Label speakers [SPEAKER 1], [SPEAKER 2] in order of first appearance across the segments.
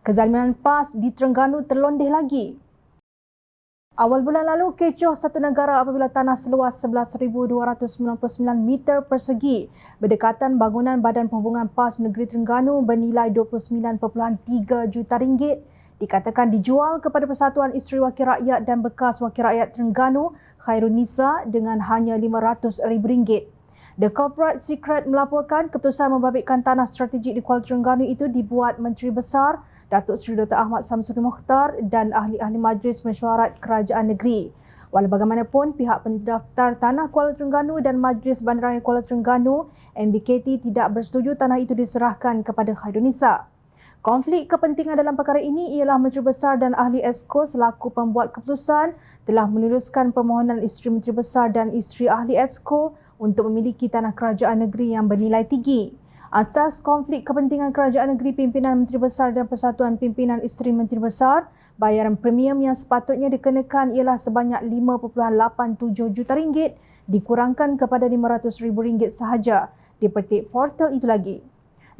[SPEAKER 1] Kezaliman PAS di Terengganu terlondeh lagi. Awal bulan lalu, kecoh satu negara apabila tanah seluas 11,299 meter persegi berdekatan bangunan Badan Perhubungan PAS Negeri Terengganu bernilai 29.3 juta ringgit dikatakan dijual kepada Persatuan Isteri Wakil Rakyat dan Bekas Wakil Rakyat Terengganu Khairunisa dengan hanya RM500,000. The Corporate Secret melaporkan keputusan membabitkan tanah strategik di Kuala Terengganu itu dibuat Menteri Besar Datuk Seri Dr. Ahmad Samsuri Mokhtar dan ahli-ahli Majlis Mesyuarat Kerajaan Negeri. Walau bagaimanapun, pihak pendaftar tanah Kuala Terengganu dan Majlis Bandaraya Kuala Terengganu MBKT tidak bersetuju tanah itu diserahkan kepada Khairunisa. Konflik kepentingan dalam perkara ini ialah Menteri Besar dan ahli Esko selaku pembuat keputusan telah meneruskan permohonan isteri Menteri Besar dan isteri ahli Esko untuk memiliki tanah kerajaan negeri yang bernilai tinggi. Atas konflik kepentingan kerajaan negeri, pimpinan Menteri Besar dan Persatuan Pimpinan Isteri Menteri Besar, bayaran premium yang sepatutnya dikenakan ialah sebanyak RM5.87 juta dikurangkan kepada RM500,000 sahaja, dipetik portal itu lagi.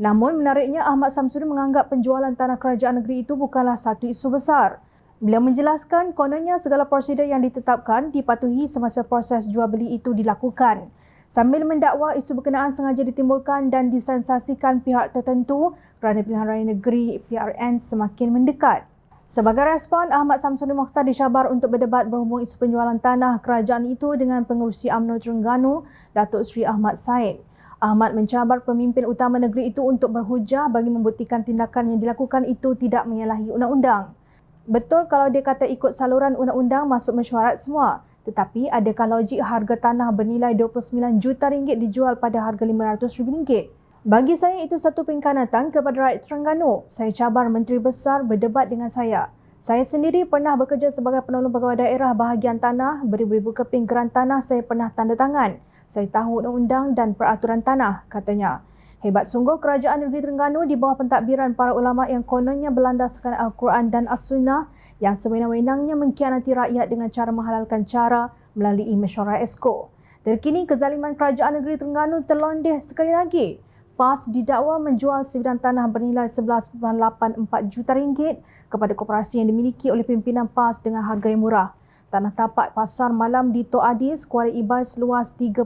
[SPEAKER 1] Namun menariknya, Ahmad Samsuri menganggap penjualan tanah kerajaan negeri itu bukanlah satu isu besar. Beliau menjelaskan kononnya segala prosedur yang ditetapkan dipatuhi semasa proses jual beli itu dilakukan. Sambil mendakwa isu berkenaan sengaja ditimbulkan dan disensasikan pihak tertentu kerana pilihan raya negeri PRN semakin mendekat. Sebagai respon, Ahmad Samsuri Mokhtar dicabar untuk berdebat berhubung isu penjualan tanah kerajaan itu dengan Pengerusi UMNO Terengganu, Datuk Seri Ahmad Said. Ahmad mencabar pemimpin utama negeri itu untuk berhujah bagi membuktikan tindakan yang dilakukan itu tidak menyalahi undang-undang. Betul kalau dia kata ikut saluran undang-undang masuk mesyuarat semua. Tetapi adakah logik harga tanah bernilai RM29 juta dijual pada harga RM500,000? Bagi saya itu satu pengkhianatan kepada rakyat Terengganu. Saya cabar Menteri Besar berdebat dengan saya. Saya sendiri pernah bekerja sebagai penolong pegawai daerah bahagian tanah, beribu-ribu keping geran tanah saya pernah tanda tangan. Saya tahu undang-undang dan peraturan tanah, katanya. Hebat sungguh kerajaan negeri Terengganu di bawah pentadbiran para ulama yang kononnya berlandaskan Al-Quran dan As-Sunnah yang sewenang-wenangnya mengkhianati rakyat dengan cara menghalalkan cara melalui mesyuarat Esko. Terkini kezaliman kerajaan negeri Terengganu terlondeh sekali lagi. PAS didakwa menjual sebidang tanah bernilai RM11.84 juta kepada koperasi yang dimiliki oleh pimpinan PAS dengan harga yang murah. Tanah tapak pasar malam di Tok Adis, Kuala Ibai seluas 3.5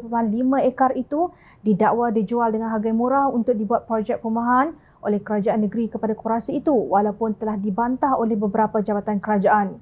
[SPEAKER 1] ekar itu didakwa dijual dengan harga yang murah untuk dibuat projek perumahan oleh kerajaan negeri kepada koperasi itu walaupun telah dibantah oleh beberapa jabatan kerajaan.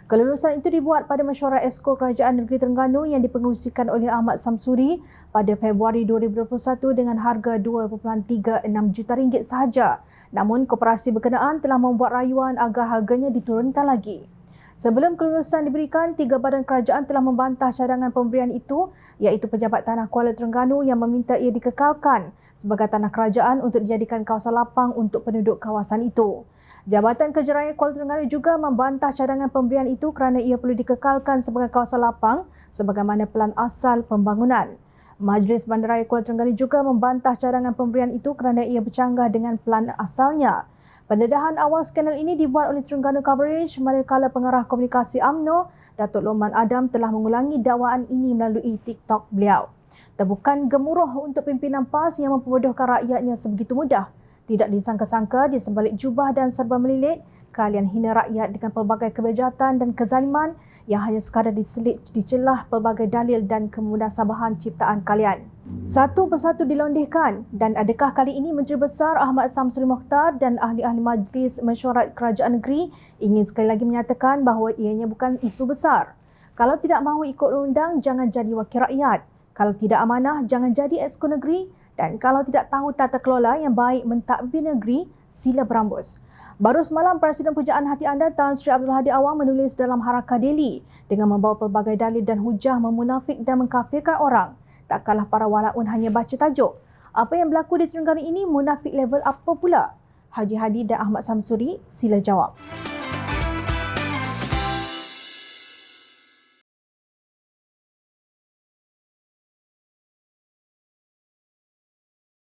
[SPEAKER 1] Kelulusan itu dibuat pada mesyuarat Esko Kerajaan Negeri Terengganu yang dipengerusikan oleh Ahmad Samsuri pada Februari 2021 dengan harga RM2.36 juta sahaja. Namun koperasi berkenaan telah membuat rayuan agar harganya diturunkan lagi. Sebelum kelulusan diberikan, 3 badan kerajaan telah membantah cadangan pemberian itu iaitu Pejabat Tanah Kuala Terengganu yang meminta ia dikekalkan sebagai tanah kerajaan untuk dijadikan kawasan lapang untuk penduduk kawasan itu. Jabatan Kerja Raya Kuala Terengganu juga membantah cadangan pemberian itu kerana ia perlu dikekalkan sebagai kawasan lapang sebagaimana pelan asal pembangunan. Majlis Bandaraya Kuala Terengganu juga membantah cadangan pemberian itu kerana ia bercanggah dengan pelan asalnya. Pendedahan awal skandal ini dibuat oleh Terengganu Coverage manakala pengarah komunikasi UMNO, Datuk Lokman Adam telah mengulangi dakwaan ini melalui TikTok beliau. Tebukan gemuruh untuk pimpinan PAS yang memperbodohkan rakyatnya sebegitu mudah. Tidak disangka-sangka di sebalik jubah dan serba melilit, kalian hina rakyat dengan pelbagai kebejahatan dan kezaliman yang hanya sekadar diselit dicelah pelbagai dalil dan kemudasabahan ciptaan kalian. Satu persatu dilondehkan dan adakah kali ini Menteri Besar Ahmad Samsuri Mokhtar dan ahli-ahli Majlis Mesyuarat Kerajaan Negeri ingin sekali lagi menyatakan bahawa ianya bukan isu besar. Kalau tidak mahu ikut undang, jangan jadi wakil rakyat. Kalau tidak amanah, jangan jadi Esko Negeri. Dan kalau tidak tahu tata kelola yang baik mentadbir negeri, sila berambus. Baru semalam, Presiden Pujaan Hati Anda Tan Sri Abdul Hadi Awang menulis dalam Harakah Daily dengan membawa pelbagai dalil dan hujah memunafik dan mengkafirkan orang. Tak kalah para walaun hanya baca tajuk. Apa yang berlaku di Terengganu ini munafik level apa pula? Haji Hadi dan Ahmad Samsuri, sila jawab.